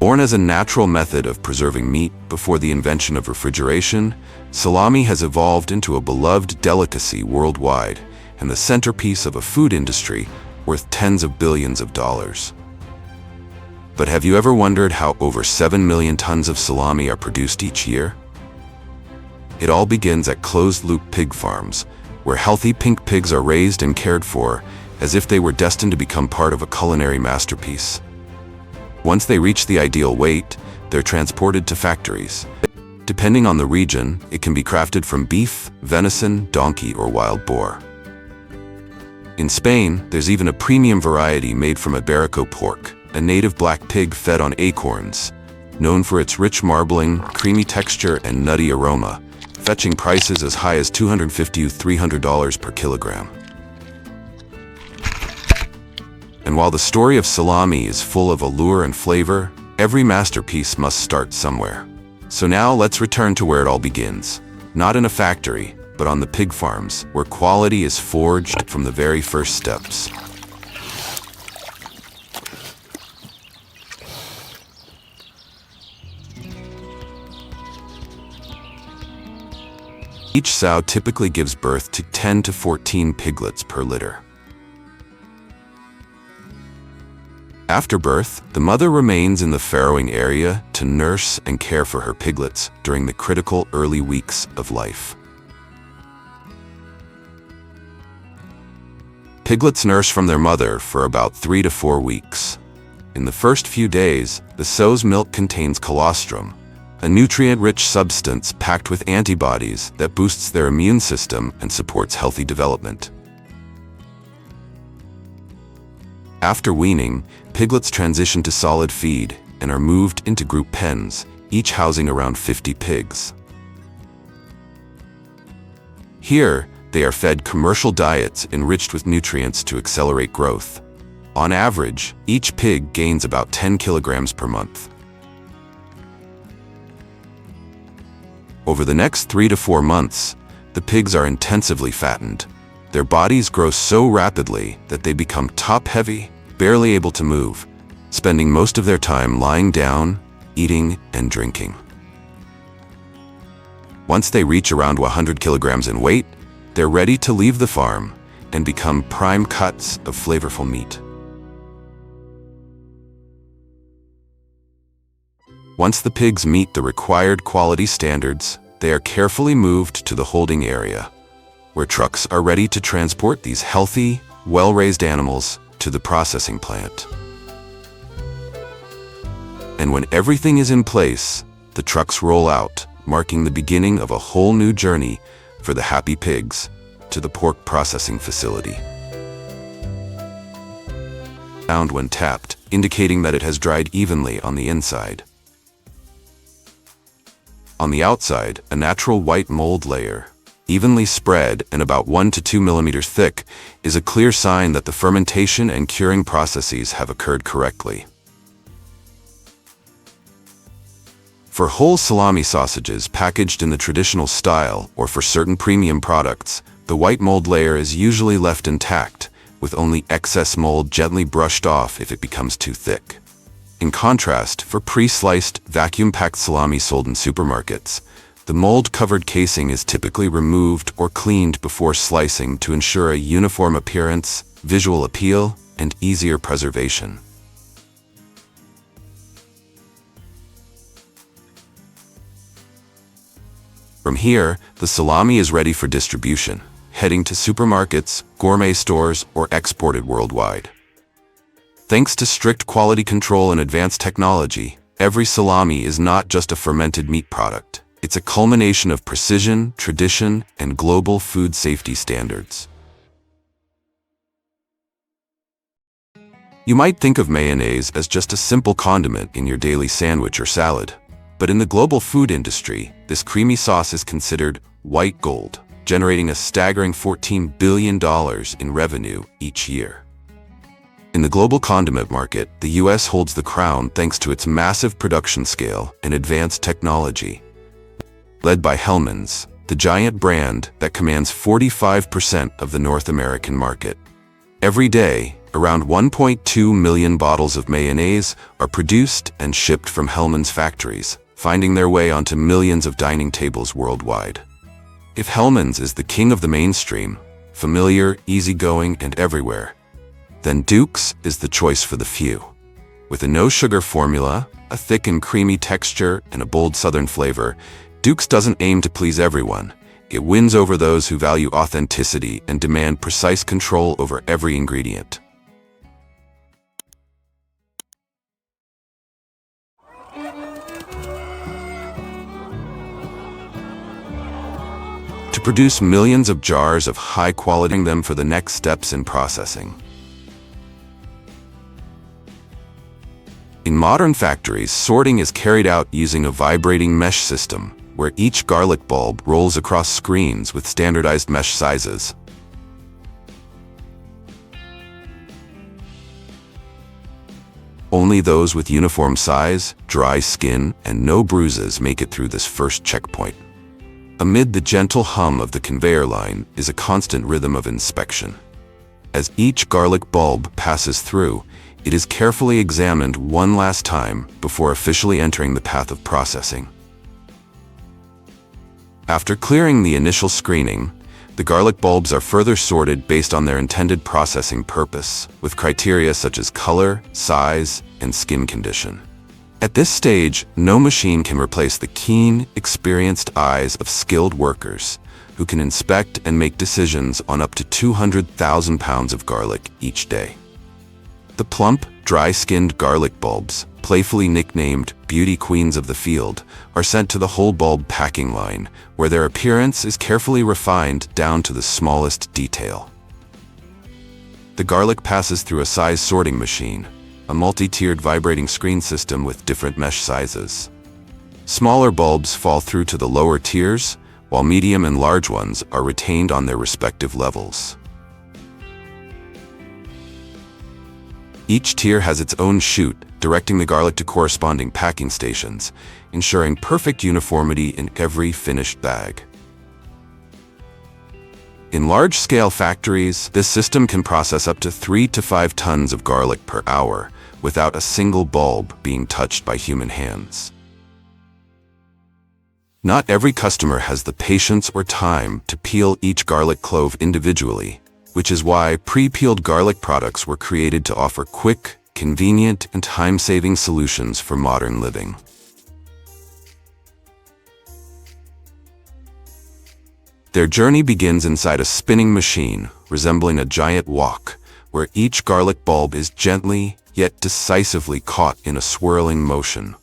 Born as a natural method of preserving meat before the invention of refrigeration, salami has evolved into a beloved delicacy worldwide and the centerpiece of a food industry worth tens of billions of dollars. But have you ever wondered how over 7 million tons of salami are produced each year? It all begins at closed-loop pig farms, where healthy pink pigs are raised and cared for as if they were destined to become part of a culinary masterpiece. Once they reach the ideal weight, they're transported to factories. Depending on the region, it can be crafted from beef, venison, donkey, or wild boar. In Spain, there's even a premium variety made from Iberico pork, a native black pig fed on acorns, known for its rich marbling, creamy texture, and nutty aroma, fetching prices as high as $250 to $300 per kilogram. And while the story of salami is full of allure and flavor, every masterpiece must start somewhere. So now let's return to where it all begins. Not in a factory, but on the pig farms, where quality is forged from the very first steps. Each sow typically gives birth to 10 to 14 piglets per litter. After birth, the mother remains in the farrowing area to nurse and care for her piglets during the critical early weeks of life. Piglets nurse from their mother for about 3 to 4 weeks. In the first few days, the sow's milk contains colostrum, a nutrient-rich substance packed with antibodies that boosts their immune system and supports healthy development. After weaning, piglets transition to solid feed and are moved into group pens, each housing around 50 pigs. Here, they are fed commercial diets enriched with nutrients to accelerate growth. On average, each pig gains about 10 kilograms per month. Over the next 3 to 4 months, the pigs are intensively fattened. Their bodies grow so rapidly that they become top-heavy, barely able to move, spending most of their time lying down, eating, and drinking. Once they reach around 100 kilograms in weight, they're ready to leave the farm and become prime cuts of flavorful meat. Once the pigs meet the required quality standards, they are carefully moved to the holding area, where trucks are ready to transport these healthy, well-raised animals to the processing plant. And when everything is in place, the trucks roll out, marking the beginning of a whole new journey for the happy pigs to the pork processing facility. Sound when tapped, indicating that it has dried evenly on the inside. On the outside, a natural white mold layer, evenly spread and about 1 to 2 millimeters thick, is a clear sign that the fermentation and curing processes have occurred correctly. For whole salami sausages packaged in the traditional style or for certain premium products, the white mold layer is usually left intact, with only excess mold gently brushed off if it becomes too thick. In contrast, for pre-sliced, vacuum-packed salami sold in supermarkets, the mold-covered casing is typically removed or cleaned before slicing to ensure a uniform appearance, visual appeal, and easier preservation. From here, the salami is ready for distribution, heading to supermarkets, gourmet stores, or exported worldwide. Thanks to strict quality control and advanced technology, every salami is not just a fermented meat product. It's a culmination of precision, tradition, and global food safety standards. You might think of mayonnaise as just a simple condiment in your daily sandwich or salad. But in the global food industry, this creamy sauce is considered white gold, generating a staggering $14 billion in revenue each year. In the global condiment market, the US holds the crown thanks to its massive production scale and advanced technology. Led by Hellmann's, the giant brand that commands 45% of the North American market. Every day, Around 1.2 million bottles of mayonnaise are produced and shipped from Hellmann's factories, finding their way onto millions of dining tables worldwide. If Hellmann's is the king of the mainstream, familiar, easygoing, and everywhere, then Duke's is the choice for the few. With a no-sugar formula, a thick and creamy texture, and a bold southern flavor, Duke's doesn't aim to please everyone. It wins over those who value authenticity and demand precise control over every ingredient. To produce millions of jars of high-quality them for the next steps in processing. In modern factories, sorting is carried out using a vibrating mesh system, where each garlic bulb rolls across screens with standardized mesh sizes. Only those with uniform size, dry skin, and no bruises make it through this first checkpoint. Amid the gentle hum of the conveyor line is a constant rhythm of inspection. As each garlic bulb passes through, it is carefully examined one last time before officially entering the path of processing. After clearing the initial screening, the garlic bulbs are further sorted based on their intended processing purpose, with criteria such as color, size, and skin condition. At this stage, no machine can replace the keen, experienced eyes of skilled workers who can inspect and make decisions on up to 200,000 pounds of garlic each day. The plump, dry-skinned garlic bulbs, playfully nicknamed beauty queens of the field, are sent to the whole bulb packing line, where their appearance is carefully refined down to the smallest detail. The garlic passes through a size sorting machine, a multi-tiered vibrating screen system with different mesh sizes. Smaller bulbs fall through to the lower tiers, while medium and large ones are retained on their respective levels. Each tier has its own chute, directing the garlic to corresponding packing stations, ensuring perfect uniformity in every finished bag. In large-scale factories, this system can process up to 3 to 5 tons of garlic per hour, without a single bulb being touched by human hands. Not every customer has the patience or time to peel each garlic clove individually, which is why pre-peeled garlic products were created to offer quick, convenient, and time-saving solutions for modern living. Their journey begins inside a spinning machine, resembling a giant wok, where each garlic bulb is gently, yet decisively caught in a swirling motion.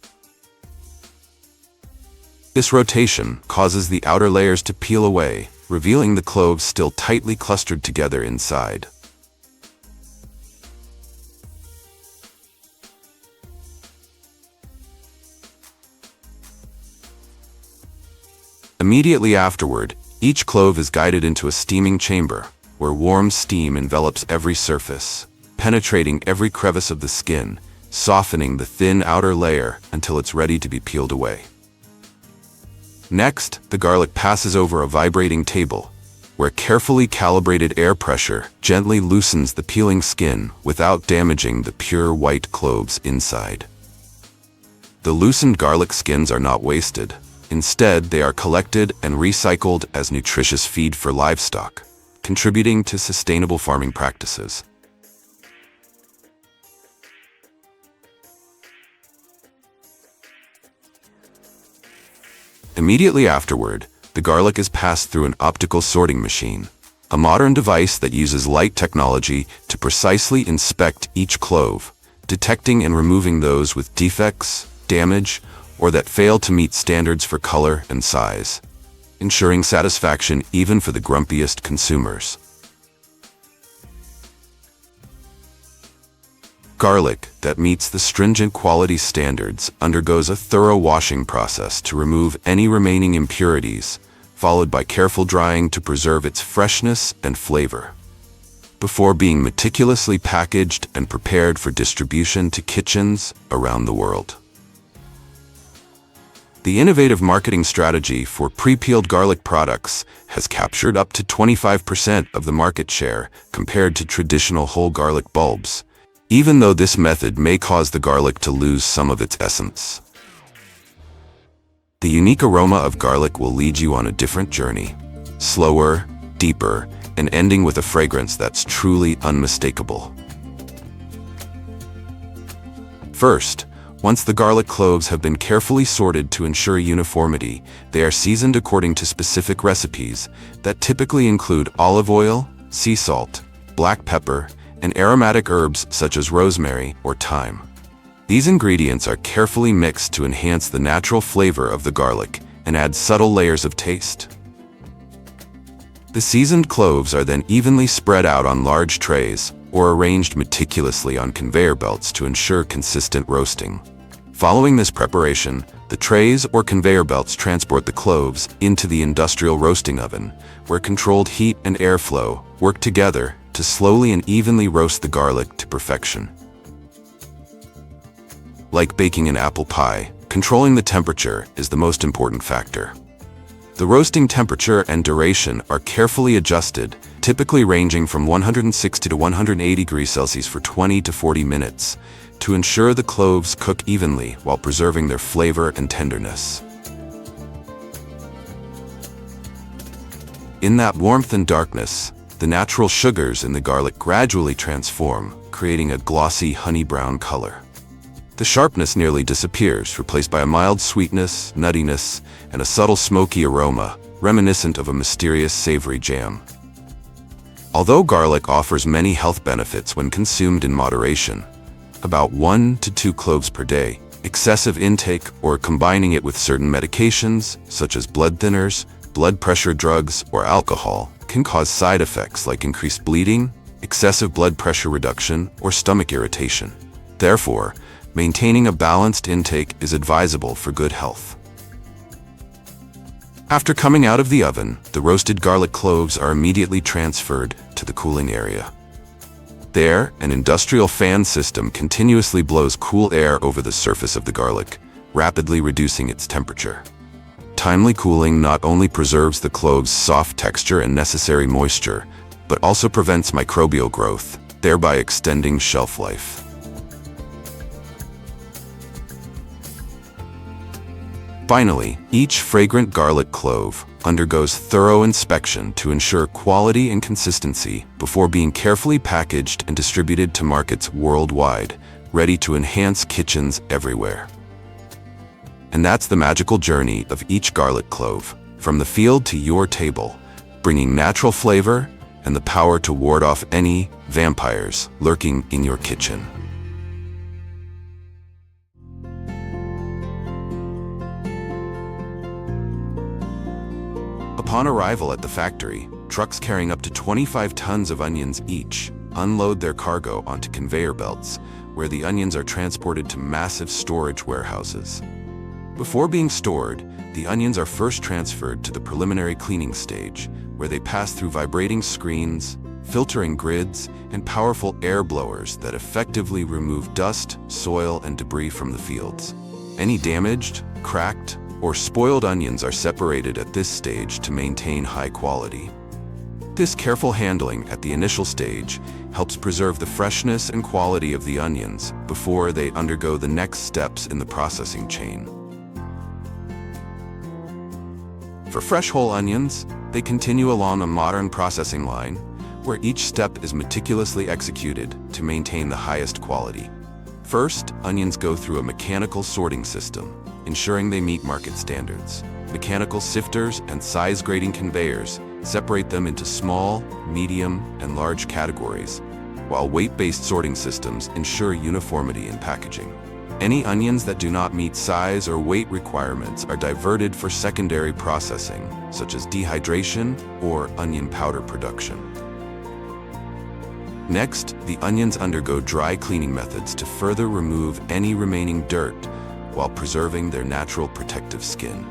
This rotation causes the outer layers to peel away, revealing the cloves still tightly clustered together inside. Immediately afterward, each clove is guided into a steaming chamber, where warm steam envelops every surface, penetrating every crevice of the skin, softening the thin outer layer until it's ready to be peeled away. Next, the garlic passes over a vibrating table, where carefully calibrated air pressure gently loosens the peeling skin without damaging the pure white cloves inside. The loosened garlic skins are not wasted. Instead, they are collected and recycled as nutritious feed for livestock, contributing to sustainable farming practices. Immediately afterward, the garlic is passed through an optical sorting machine, a modern device that uses light technology to precisely inspect each clove, detecting and removing those with defects, damage, or that fail to meet standards for color and size, ensuring satisfaction even for the grumpiest consumers. Garlic that meets the stringent quality standards undergoes a thorough washing process to remove any remaining impurities, followed by careful drying to preserve its freshness and flavor, before being meticulously packaged and prepared for distribution to kitchens around the world. The innovative marketing strategy for pre-peeled garlic products has captured up to 25% of the market share compared to traditional whole garlic bulbs, even though this method may cause the garlic to lose some of its essence. The unique aroma of garlic will lead you on a different journey, slower, deeper, and ending with a fragrance that's truly unmistakable. First, once the garlic cloves have been carefully sorted to ensure uniformity, they are seasoned according to specific recipes that typically include olive oil, sea salt, black pepper, and aromatic herbs such as rosemary or thyme. These ingredients are carefully mixed to enhance the natural flavor of the garlic and add subtle layers of taste. The seasoned cloves are then evenly spread out on large trays or arranged meticulously on conveyor belts to ensure consistent roasting. Following this preparation, the trays or conveyor belts transport the cloves into the industrial roasting oven, where controlled heat and airflow work together to slowly and evenly roast the garlic to perfection. Like baking an apple pie, controlling the temperature is the most important factor. The roasting temperature and duration are carefully adjusted, typically ranging from 160 to 180 degrees Celsius for 20 to 40 minutes, to ensure the cloves cook evenly while preserving their flavor and tenderness. In that warmth and darkness, the natural sugars in the garlic gradually transform, creating a glossy honey brown color. The sharpness nearly disappears, replaced by a mild sweetness, nuttiness, and a subtle smoky aroma, reminiscent of a mysterious savory jam. Although garlic offers many health benefits when consumed in moderation, about 1 to 2 cloves per day, excessive intake or combining it with certain medications, such as blood thinners, blood pressure drugs, or alcohol, can cause side effects like increased bleeding, excessive blood pressure reduction, or stomach irritation. Therefore, maintaining a balanced intake is advisable for good health. After coming out of the oven, the roasted garlic cloves are immediately transferred to the cooling area. There, an industrial fan system continuously blows cool air over the surface of the garlic, rapidly reducing its temperature. Timely cooling not only preserves the cloves' soft texture and necessary moisture, but also prevents microbial growth, thereby extending shelf life. Finally, each fragrant garlic clove undergoes thorough inspection to ensure quality and consistency before being carefully packaged and distributed to markets worldwide, ready to enhance kitchens everywhere. And that's the magical journey of each garlic clove, from the field to your table, bringing natural flavor and the power to ward off any vampires lurking in your kitchen. Upon arrival at the factory, trucks carrying up to 25 tons of onions each unload their cargo onto conveyor belts, where the onions are transported to massive storage warehouses. Before being stored, the onions are first transferred to the preliminary cleaning stage, where they pass through vibrating screens, filtering grids, and powerful air blowers that effectively remove dust, soil, and debris from the fields. Any damaged, cracked, or spoiled onions are separated at this stage to maintain high quality. This careful handling at the initial stage helps preserve the freshness and quality of the onions before they undergo the next steps in the processing chain. For fresh whole onions, they continue along a modern processing line, where each step is meticulously executed to maintain the highest quality. First, onions go through a mechanical sorting system, ensuring they meet market standards. Mechanical sifters and size grading conveyors separate them into small, medium, and large categories, while weight-based sorting systems ensure uniformity in packaging. Any onions that do not meet size or weight requirements are diverted for secondary processing, such as dehydration or onion powder production. Next, the onions undergo dry cleaning methods to further remove any remaining dirt while preserving their natural protective skin.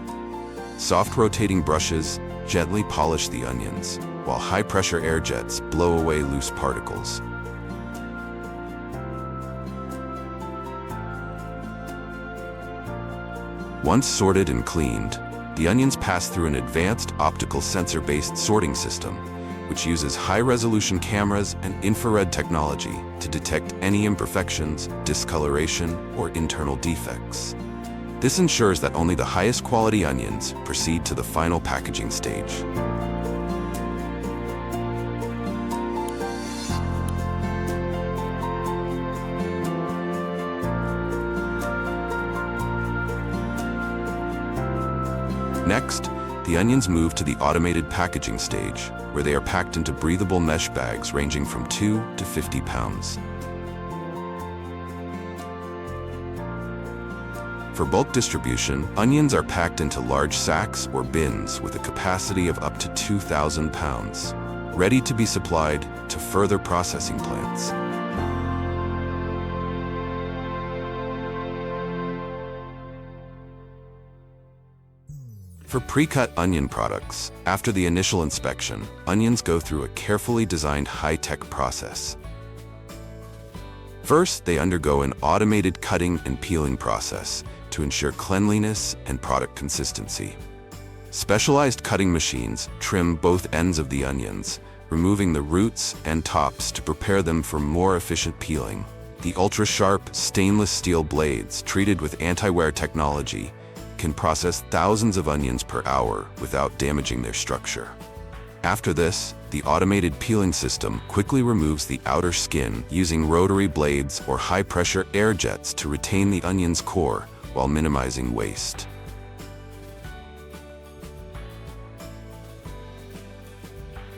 Soft rotating brushes gently polish the onions, while high-pressure air jets blow away loose particles. Once sorted and cleaned, the onions pass through an advanced optical sensor-based sorting system, which uses high-resolution cameras and infrared technology to detect any imperfections, discoloration, or internal defects. This ensures that only the highest quality onions proceed to the final packaging stage. Next, the onions move to the automated packaging stage, where they are packed into breathable mesh bags ranging from 2 to 50 pounds. For bulk distribution, onions are packed into large sacks or bins with a capacity of up to 2,000 pounds, ready to be supplied to further processing plants. For pre-cut onion products, after the initial inspection, onions go through a carefully designed high-tech process. First, they undergo an automated cutting and peeling process to ensure cleanliness and product consistency. Specialized cutting machines trim both ends of the onions, removing the roots and tops to prepare them for more efficient peeling. The ultra-sharp stainless steel blades, treated with anti-wear technology, can process thousands of onions per hour without damaging their structure. After this, the automated peeling system quickly removes the outer skin using rotary blades or high-pressure air jets to retain the onion's core while minimizing waste.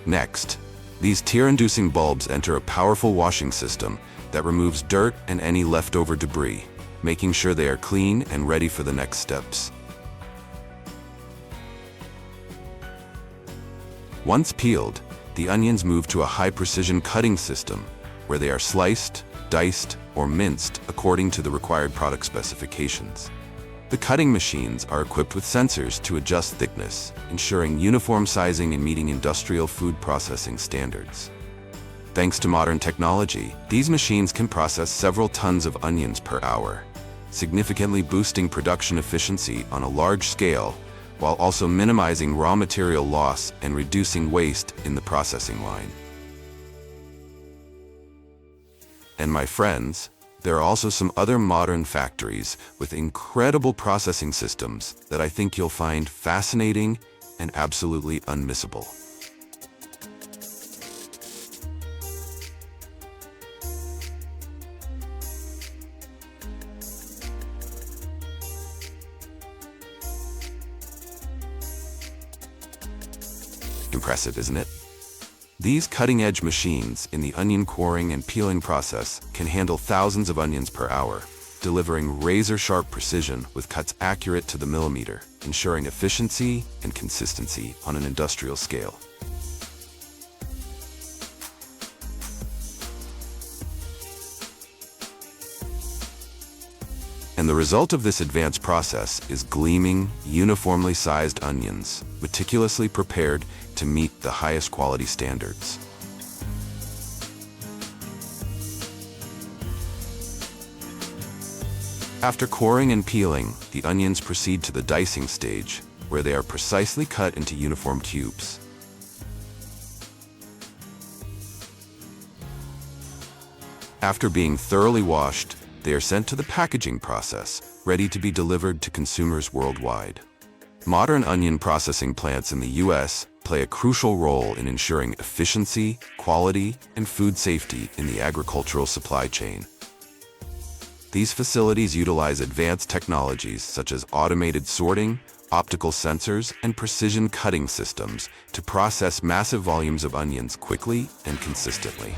Next, these tear-inducing bulbs enter a powerful washing system that removes dirt and any leftover debris, making sure they are clean and ready for the next steps. Once peeled, the onions move to a high-precision cutting system, where they are sliced, diced, or minced according to the required product specifications. The cutting machines are equipped with sensors to adjust thickness, ensuring uniform sizing and meeting industrial food processing standards. Thanks to modern technology, these machines can process several tons of onions per hour, significantly boosting production efficiency on a large scale, while also minimizing raw material loss and reducing waste in the processing line. And my friends, there are also some other modern factories with incredible processing systems that I think you'll find fascinating and absolutely unmissable. Impressive, isn't it? These cutting-edge machines in the onion coring and peeling process can handle thousands of onions per hour, delivering razor-sharp precision with cuts accurate to the millimeter, ensuring efficiency and consistency on an industrial scale. And the result of this advanced process is gleaming, uniformly sized onions, meticulously prepared to meet the highest quality standards. After coring and peeling, the onions proceed to the dicing stage, where they are precisely cut into uniform cubes. After being thoroughly washed, they are sent to the packaging process, ready to be delivered to consumers worldwide. Modern onion processing plants in the U.S. play a crucial role in ensuring efficiency, quality, and food safety in the agricultural supply chain. These facilities utilize advanced technologies such as automated sorting, optical sensors, and precision cutting systems to process massive volumes of onions quickly and consistently.